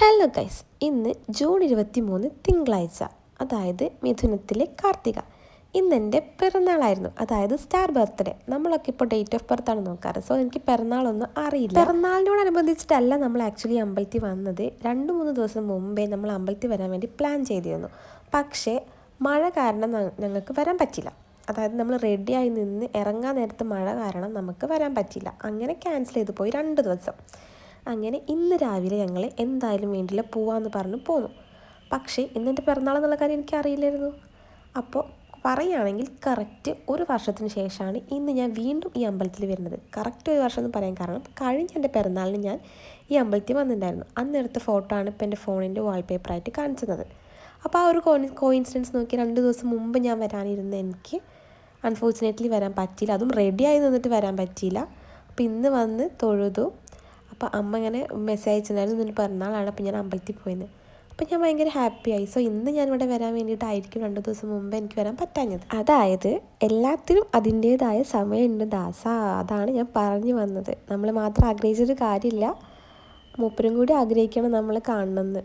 Hello guys, ഇന്ന് June 23 തിങ്കളാഴ്ച, അതായത് മിഥുനത്തിലെ കാർത്തിക. ഇന്നെൻ്റെ പിറന്നാളായിരുന്നു, അതായത് സ്റ്റാർ ബർത്ത്ഡേ. നമ്മളൊക്കെ ഇപ്പോൾ ഡേറ്റ് ഓഫ് ബർത്ത് ആണ് നോക്കാറ്. സോ എനിക്ക് പിറന്നാളൊന്നും അറിയില്ല. പിറന്നാളിനോടനുബന്ധിച്ചിട്ടല്ല നമ്മൾ ആക്ച്വലി അമ്പലത്തിൽ വന്നത്. 2-3 ദിവസം മുമ്പേ നമ്മൾ അമ്പലത്തിൽ വരാൻ വേണ്ടി പ്ലാൻ ചെയ്തിരുന്നു. പക്ഷേ മഴ കാരണം ഞങ്ങൾക്ക് വരാൻ പറ്റില്ല. അതായത് നമ്മൾ റെഡിയായി നിന്ന് ഇറങ്ങാൻ നേരത്ത് മഴ കാരണം നമുക്ക് വരാൻ പറ്റില്ല. അങ്ങനെ ക്യാൻസൽ ചെയ്ത് പോയി 2 ദിവസം. അങ്ങനെ ഇന്ന് രാവിലെ ഞങ്ങൾ എന്തായാലും വേണ്ടില്ല പോവാമെന്ന് പറഞ്ഞ് പോന്നു. പക്ഷേ ഇന്നെൻ്റെ പിറന്നാളെന്നുള്ള കാര്യം എനിക്കറിയില്ലായിരുന്നു. അപ്പോൾ പറയുകയാണെങ്കിൽ കറക്റ്റ് 1 വർഷത്തിന് ശേഷമാണ് ഇന്ന് ഞാൻ വീണ്ടും ഈ അമ്പലത്തിൽ വരുന്നത്. കറക്റ്റ് 1 വർഷം എന്ന് പറയാൻ കാരണം കഴിഞ്ഞ എൻ്റെ പിറന്നാളിന് ഞാൻ ഈ അമ്പലത്തിൽ വന്നിട്ടുണ്ടായിരുന്നു. അന്നെടുത്ത ഫോട്ടോ ആണ് ഇപ്പോൾ എൻ്റെ ഫോണിൻ്റെ വാൾപേപ്പറായിട്ട് കാണിച്ചത്. അപ്പോൾ ആ ഒരു കോയിൻസിഡൻസ് നോക്കി 2 ദിവസം മുമ്പ് ഞാൻ വരാനിരുന്ന എനിക്ക് അൺഫോർച്ചുനേറ്റ്ലി വരാൻ പറ്റിയില്ല. അതും റെഡിയായി നിന്നിട്ട് വരാൻ പറ്റിയില്ല. അപ്പോൾ ഇന്ന് വന്ന് തൊഴുതു. അപ്പോൾ അമ്മ ഇങ്ങനെ മെസ്സേജ് അയച്ചിട്ടുണ്ടായിരുന്നു, ഇന്നൊരു പിറന്നാളാണ്, അപ്പോൾ ഞാൻ അമ്പലത്തിൽ പോയിന്ന്. അപ്പോൾ ഞാൻ ഭയങ്കര ഹാപ്പിയായി. സോ ഇന്ന് ഞാനിവിടെ വരാൻ വേണ്ടിയിട്ടായിരിക്കും 2 ദിവസം മുമ്പ് എനിക്ക് വരാൻ പറ്റാഞ്ഞത്. അതായത് എല്ലാത്തിനും അതിൻ്റേതായ സമയമുണ്ട് ദാസ. അതാണ് ഞാൻ പറഞ്ഞു വന്നത്. നമ്മൾ മാത്രം ആഗ്രഹിച്ചൊരു കാര്യമില്ല, മൂപ്പരും കൂടി ആഗ്രഹിക്കണം നമ്മൾ കാണണമെന്ന്.